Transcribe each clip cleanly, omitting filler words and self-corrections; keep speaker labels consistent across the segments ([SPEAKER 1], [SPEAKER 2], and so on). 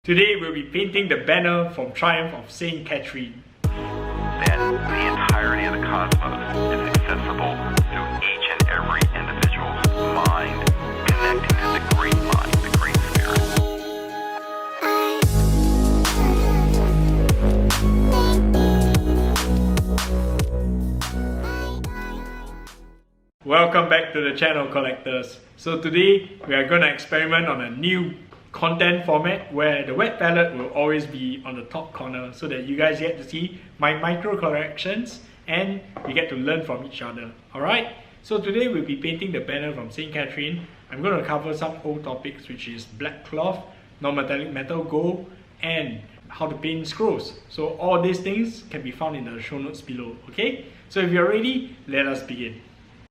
[SPEAKER 1] Today we'll be painting the banner from Triumph of Saint Katherine.
[SPEAKER 2] Then the entirety of the cosmos is accessible through each and every individual's mind, connecting to the great mind, the great spirit.
[SPEAKER 1] Welcome back to the channel, collectors. So today we are going to experiment on a new content format where the wet palette will always be on the top corner so that you guys get to see my micro corrections and we get to learn from each other. Alright, so today we'll be painting the banner from Saint Katherine. I'm going to cover some old topics, which is black cloth, non-metallic metal, gold, and how to paint scrolls. So all these things can be found in the show notes below. Okay, so if you're ready, let us begin.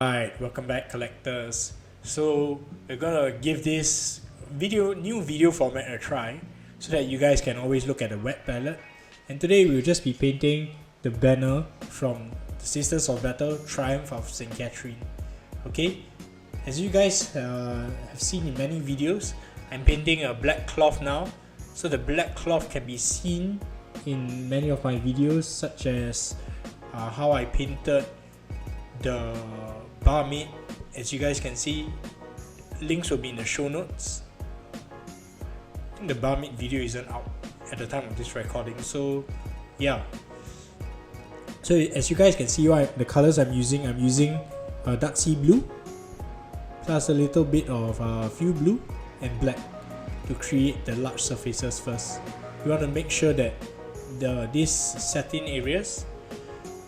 [SPEAKER 1] Alright, welcome back, collectors. So we're gonna give this new video format a try so that you guys can always look at the wet palette. And today we'll just be painting the banner from the Sisters of Battle Triumph of Saint Katherine. Okay, as you guys have seen in many videos, I'm painting a black cloth now. So the black cloth can be seen in many of my videos, such as how I painted the barmaid. As you guys can see, links will be in the show notes. I think the barmaid video isn't out at the time of this recording, so yeah. So as you guys can see, the colors I'm using dark sea blue plus a little bit of fuel blue and black to create the large surfaces first. You want to make sure that these satin areas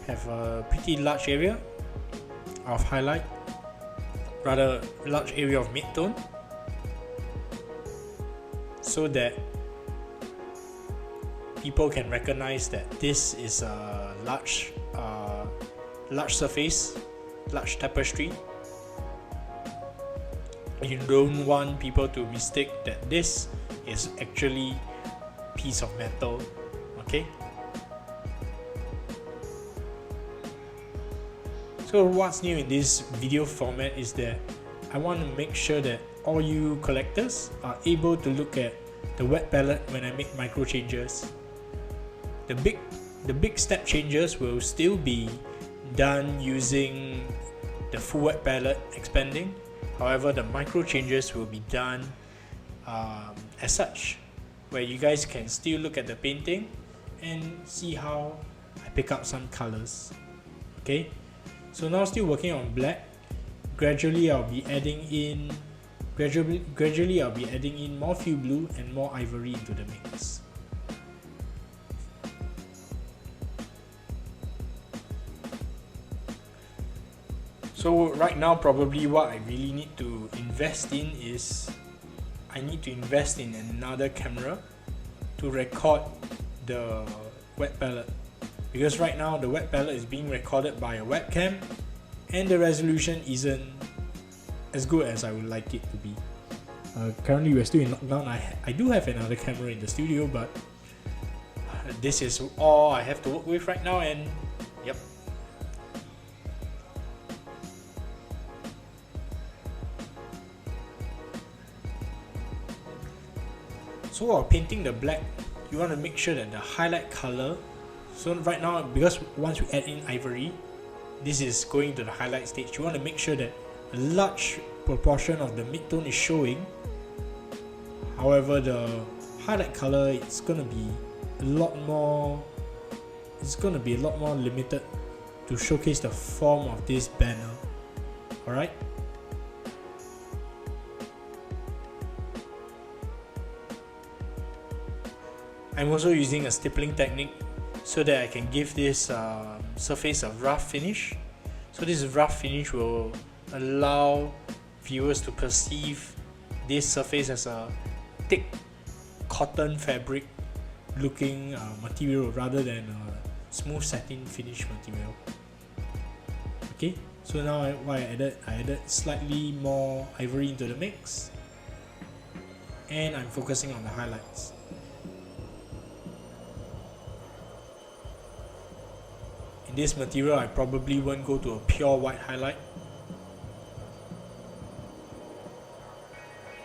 [SPEAKER 1] have a pretty large area of highlight, rather large area of mid-tone, so that people can recognize that this is a large surface, large tapestry. You don't want people to mistake that this is actually piece of metal. Okay. So what's new in this video format is that I want to make sure that all you collectors are able to look at the wet palette when I make micro changes. The big step changes will still be done using the full wet palette expanding. However, the micro changes will be done as such, where you guys can still look at the painting and see how I pick up some colors. Okay. So now still working on black. Gradually I'll be adding in more fuel blue and more ivory into the mix. So right now probably what I really need to invest in is I need to invest in another camera to record the wet palette. Because right now the wet palette is being recorded by a webcam and the resolution isn't as good as I would like it to be. Currently we're still in lockdown. I do have another camera in the studio, but this is all I have to work with right now, and yep. So while painting the black, you want to make sure that the highlight color. So right now, because once we add in ivory, this is going to the highlight stage. You want to make sure that a large proportion of the mid-tone is showing. However, the highlight color it's gonna be a lot more limited to showcase the form of this banner. Alright. I'm also using a stippling technique so that I can give this surface a rough finish. So this rough finish will allow viewers to perceive this surface as a thick cotton fabric looking material rather than a smooth satin finish material. Okay, so now I added slightly more ivory into the mix, and I'm focusing on the highlights. In this material, I probably won't go to a pure white highlight,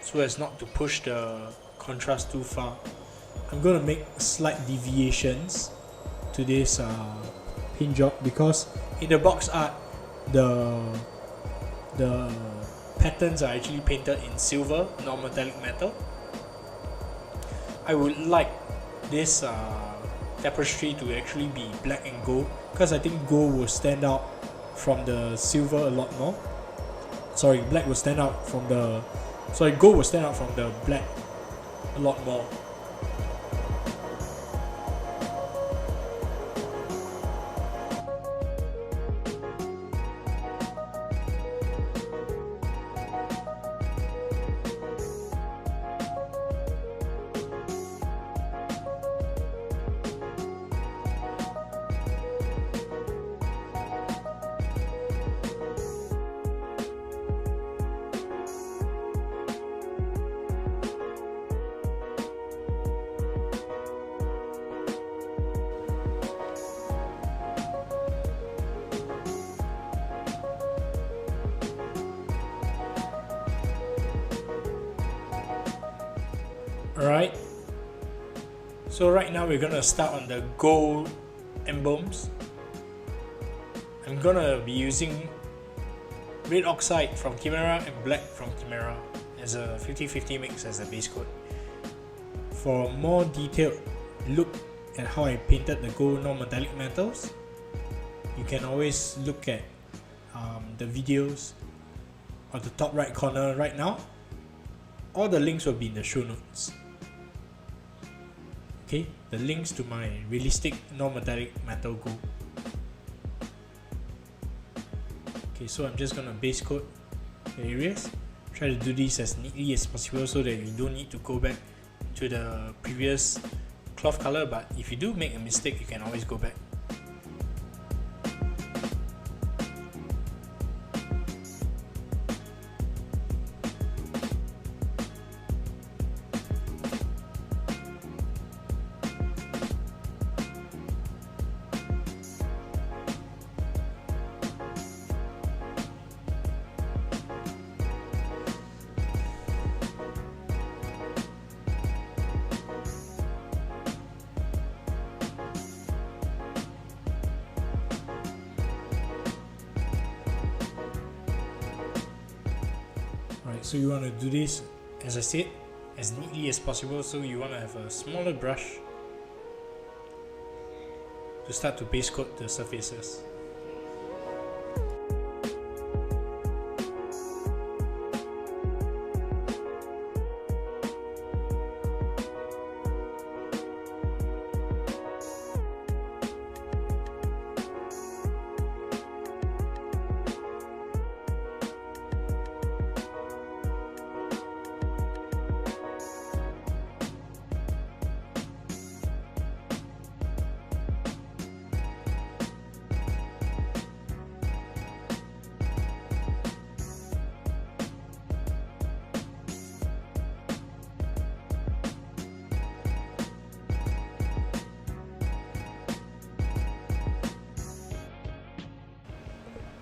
[SPEAKER 1] so as not to push the contrast too far.
[SPEAKER 3] I'm gonna make slight deviations to this paint job, because in the box art the patterns are actually painted in silver, non-metallic metal. I would like this tapestry to actually be black and gold, because I think gold will stand out from the silver a lot more. Sorry, black will stand out from the gold will stand out from the black a lot more. Alright, so right now we're gonna start on the gold emblems. I'm gonna be using red oxide from Chimera and black from Chimera as a 50-50 mix as a base coat. For a more detailed look at how I painted the gold non-metallic metals, you can always look at the videos on the top right corner right now. All the links will be in the show notes. Okay, the links to my realistic non-metallic metal gold. Okay, so I'm just gonna base coat the areas. Try to do this as neatly as possible so that you don't need to go back to the previous cloth color, but if you do make a mistake, you can always go back. So you want to do this, as I said, as neatly as possible. So you want to have a smaller brush to start to base coat the surfaces.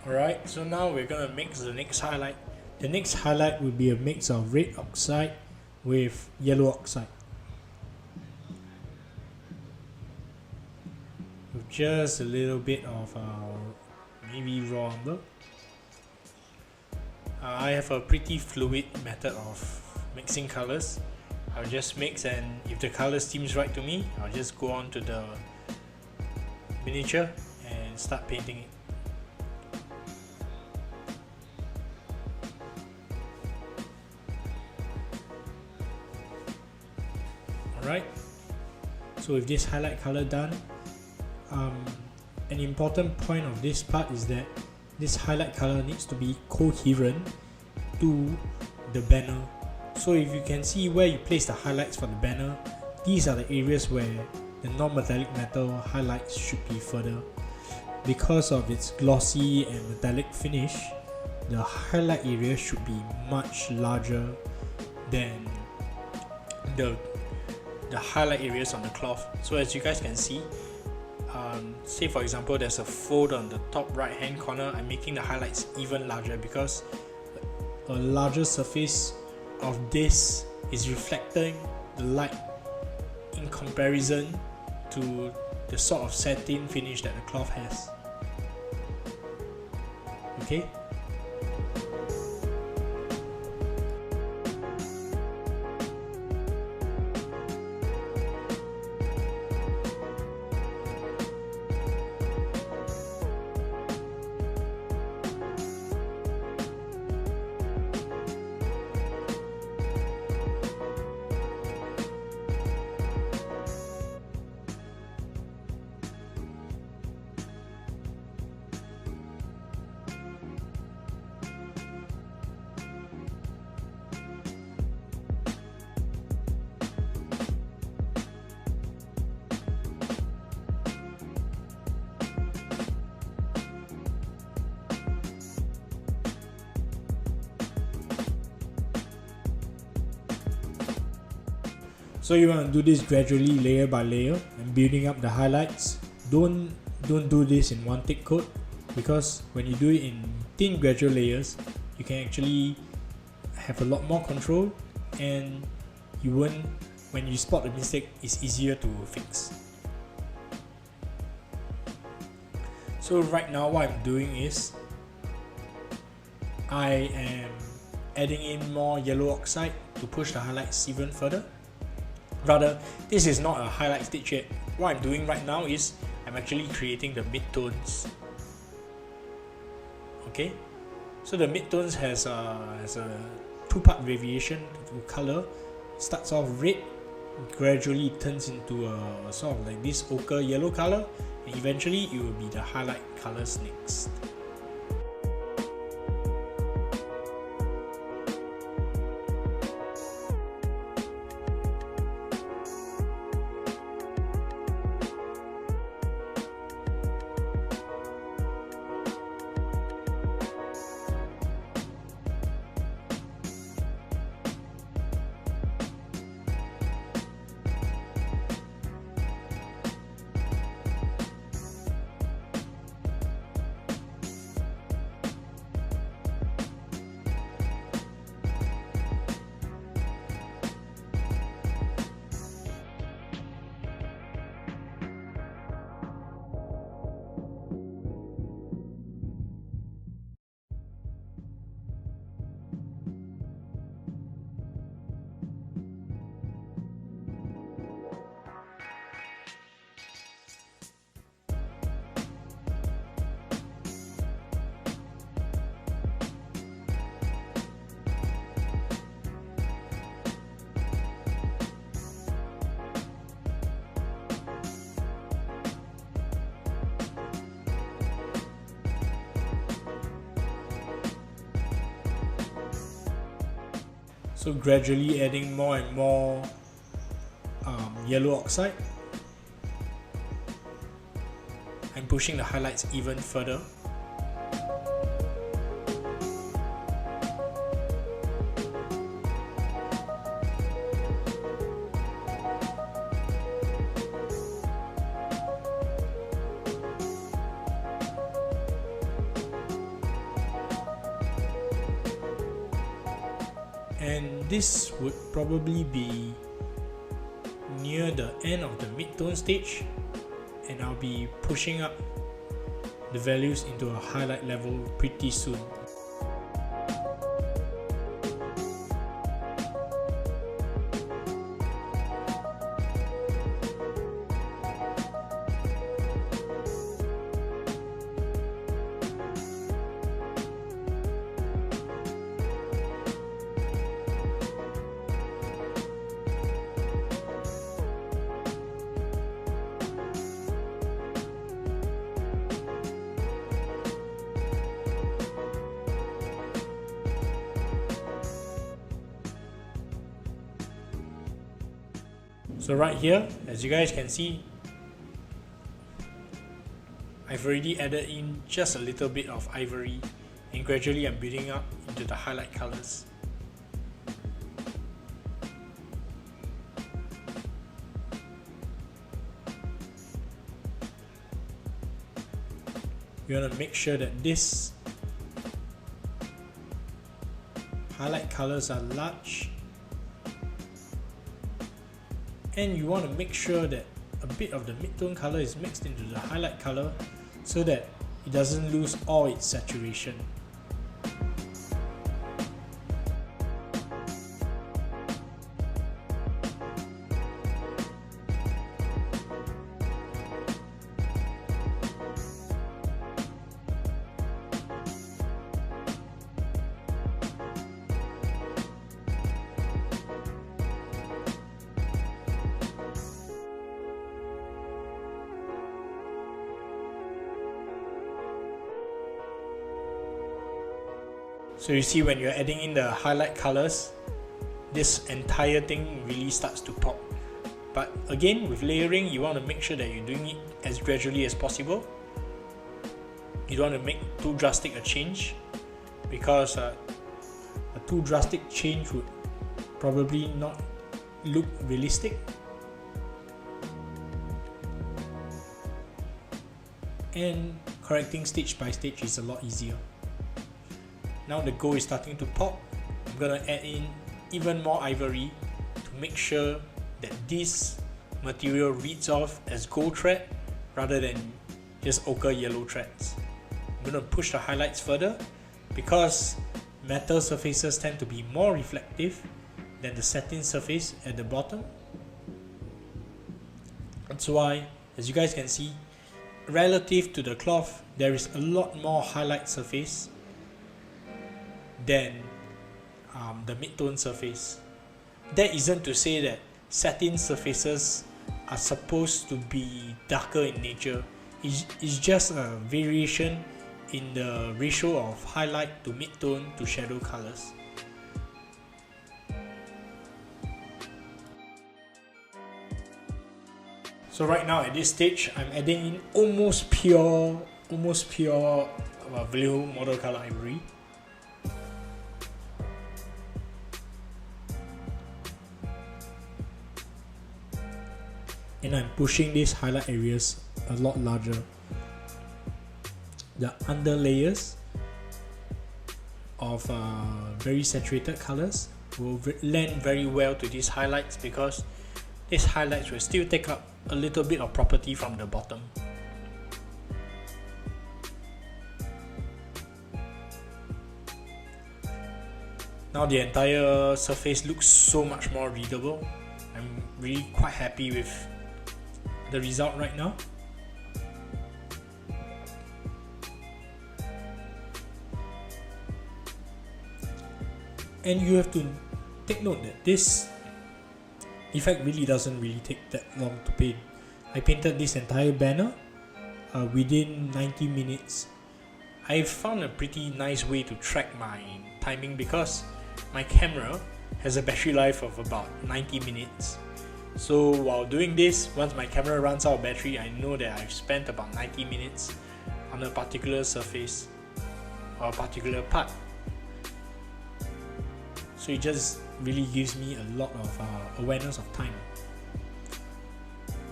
[SPEAKER 3] Alright, so now we're gonna mix the next highlight. The next highlight will be a mix of red oxide with yellow oxide, with just a little bit of maybe raw umber. I have a pretty fluid method of mixing colors. I'll just mix, and if the color seems right to me, I'll just go on to the miniature and start painting it. Alright, so with this highlight color done, an important point of this part is that this highlight color needs to be coherent to the banner. So if you can see where you place the highlights for the banner, these are the areas where the non-metallic metal highlights should be further. Because of its glossy and metallic finish, the highlight area should be much larger than the highlight areas on the cloth. So as you guys can see, say for example there's a fold on the top right hand corner, I'm making the highlights even larger because a larger surface of this is reflecting the light in comparison to the sort of satin finish that the cloth has. Okay. So you want to do this gradually, layer by layer, and building up the highlights. Don't do this in one thick coat, because when you do it in thin gradual layers, you can actually have a lot more control, and you won't, when you spot a mistake, it's easier to fix. So right now what I'm doing is I am adding in more yellow oxide to push the highlights even further. Rather, this is not a highlight stitch yet. What I'm doing right now is I'm actually creating the midtones. Okay, so the midtones has a two-part variation to color. It starts off red, gradually turns into a sort of like this ochre yellow color, and eventually it will be the highlight colors next. So gradually adding more and more yellow oxide. I'm pushing the highlights even further. And this would probably be near the end of the mid-tone stage, and I'll be pushing up the values into a highlight level pretty soon. So right here, as you guys can see, I've already added in just a little bit of ivory, and gradually I'm building up into the highlight colors. You want to make sure that these highlight colors are large and you want to make sure that a bit of the midtone color is mixed into the highlight color so that it doesn't lose all its saturation. So you see, when you're adding in the highlight colors, this entire thing really starts to pop. But again, with layering, you want to make sure that you're doing it as gradually as possible. You don't want to make too drastic a change, because a too drastic change would probably not look realistic. And correcting stage by stage is a lot easier. Now the gold is starting to pop. I'm gonna add in even more ivory to make sure that this material reads off as gold thread rather than just ochre yellow threads. I'm gonna push the highlights further because metal surfaces tend to be more reflective than the satin surface at the bottom. That's why, as you guys can see, relative to the cloth, there is a lot more highlight surface than the midtone surface. That isn't to say that satin surfaces are supposed to be darker in nature. It's just a variation in the ratio of highlight to midtone to shadow colors. So right now at this stage, I'm adding in almost pure Vallejo model color ivory. And I'm pushing these highlight areas a lot larger. The under layers of very saturated colors will lend very well to these highlights, because these highlights will still take up a little bit of property from the bottom. Now the entire surface looks so much more readable. I'm really quite happy with the result right now. And you have to take note that this effect really doesn't take that long to paint. I painted this entire banner within 90 minutes. I found a pretty nice way to track my timing because my camera has a battery life of about 90 minutes. So while doing this, once my camera runs out of battery, I know that I've spent about 90 minutes on a particular surface or a particular part. So it just really gives me a lot of awareness of time.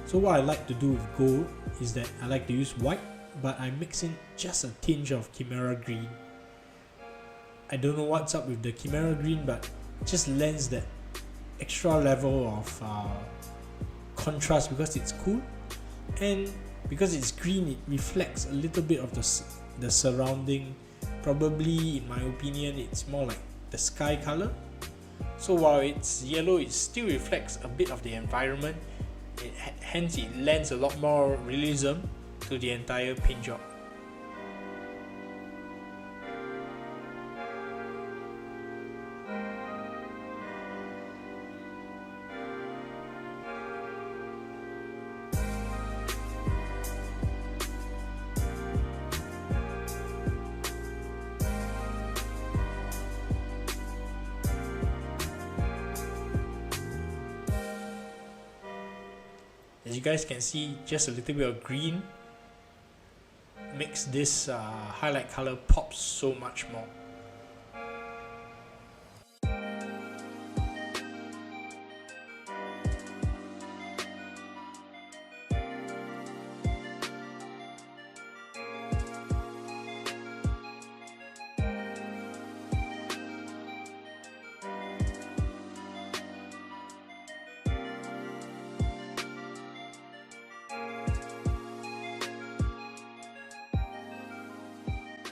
[SPEAKER 3] So what I like to do with gold is that I like to use white, but I mix in just a tinge of Chimera green. I don't know what's up with the Chimera green, but it just lends that extra level of contrast because it's cool, and because it's green, it reflects a little bit of the surrounding. Probably, in my opinion, it's more like the sky color. So while it's yellow, it still reflects a bit of the environment. Hence, it lends a lot more realism to the entire paint job. As you guys can see, just a little bit of green makes this highlight color pop so much more.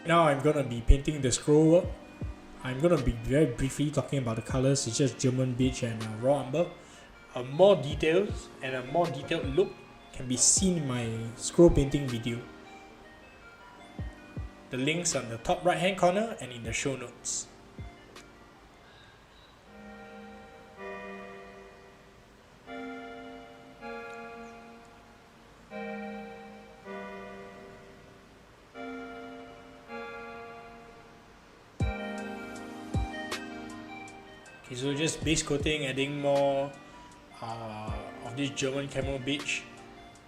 [SPEAKER 3] Now I'm gonna be painting the scroll work. I'm gonna be very briefly talking about the colors. It's just German beige and raw umber. More details and a more detailed look can be seen in my scroll painting video. The links on the top right hand corner and in the show notes. Okay, so just base coating, adding more of this German camo beige.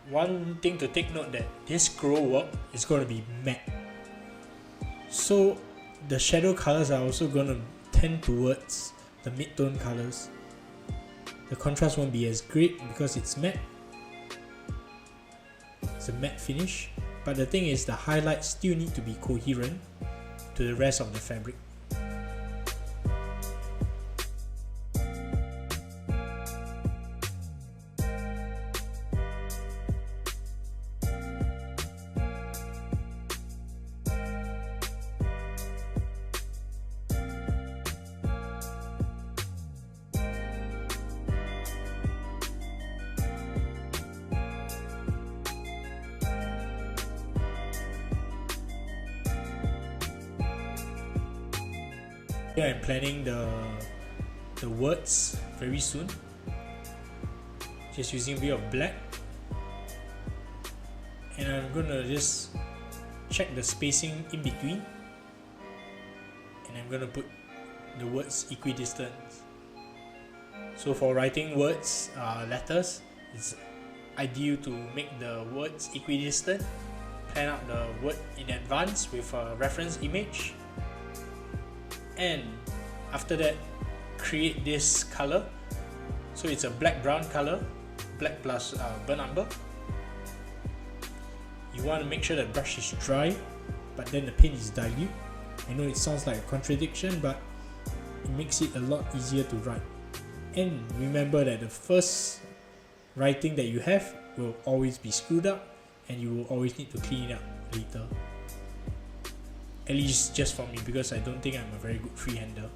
[SPEAKER 3] One thing to take note that this scroll work is going to be matte. So the shadow colors are also going to tend towards the mid-tone colors. The contrast won't be as great because it's matte. It's a matte finish. But the thing is, the highlights still need to be coherent to the rest of the fabric. Here I'm planning the words very soon. Just using a bit of black. And I'm gonna just check the spacing in between. And I'm gonna put the words equidistant. So for writing words, letters, it's ideal to make the words equidistant. Plan out the word in advance with a reference image. And after that, create this color. So it's a black brown color, black plus burnt umber. You want to make sure that brush is dry, but then the paint is dilute. I know it sounds like a contradiction, but it makes it a lot easier to write. And remember that the first writing that you have will always be screwed up, and you will always need to clean it up later. At least just for me, because I don't think I'm a very good freehander.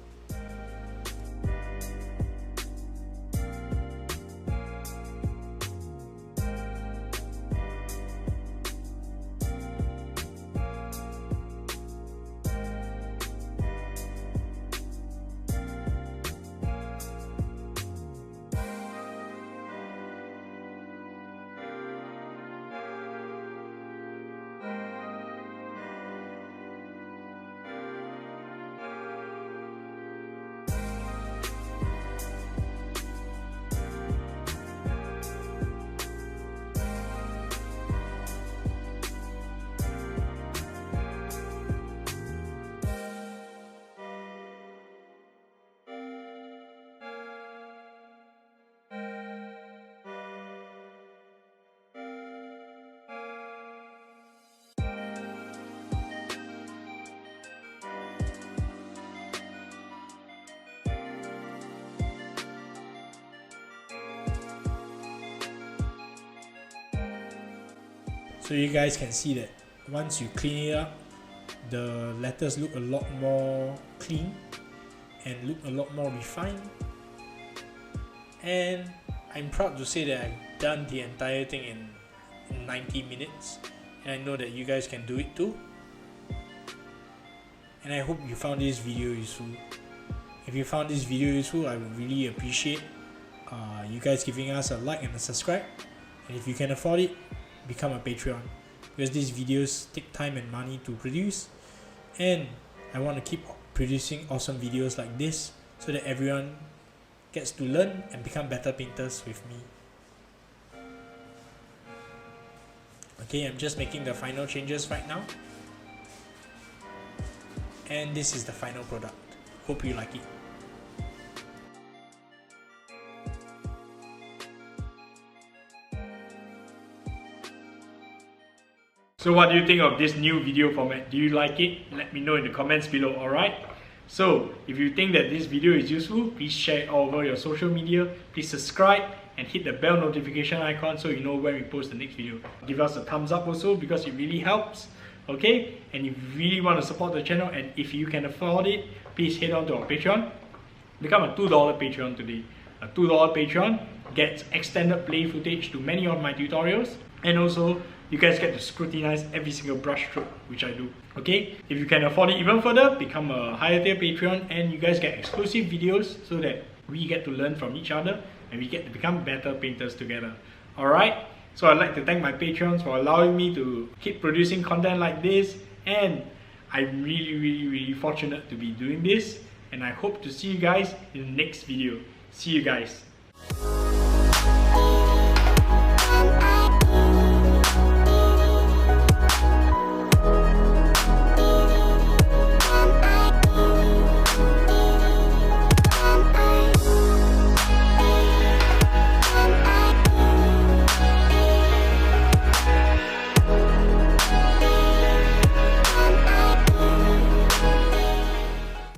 [SPEAKER 3] So you guys can see that once you clean it up, the letters look a lot more clean and look a lot more refined. And I'm proud to say that I've done the entire thing in 90 minutes, and I know that you guys can do it too. And I hope you found this video useful. If you found this video useful, I would really appreciate you guys giving us a like and a subscribe. And if you can afford it, become a Patreon, because these videos take time and money to produce, and I want to keep producing awesome videos like this so that everyone gets to learn and become better painters with me. Okay, I'm just making the final changes right now, and this is the final product. Hope you like it.
[SPEAKER 1] So what do you think of this new video format? Do you like it? Let me know in the comments below, alright? So, if you think that this video is useful, please share it all over your social media. Please subscribe and hit the bell notification icon so you know when we post the next video. Give us a thumbs up also, because it really helps. Okay, and if you really want to support the channel, and if you can afford it, please head on to our Patreon. Become a $2 Patreon today. A $2 Patreon gets extended play footage to many of my tutorials, and also you guys get to scrutinize every single brush stroke which I do. Okay, if you can afford it even further, become a higher tier Patreon, and you guys get exclusive videos so that we get to learn from each other and we get to become better painters together. Alright, so I'd like to thank my patrons for allowing me to keep producing content like this, and I'm really fortunate to be doing this, and I hope to see you guys in the next video. See you guys.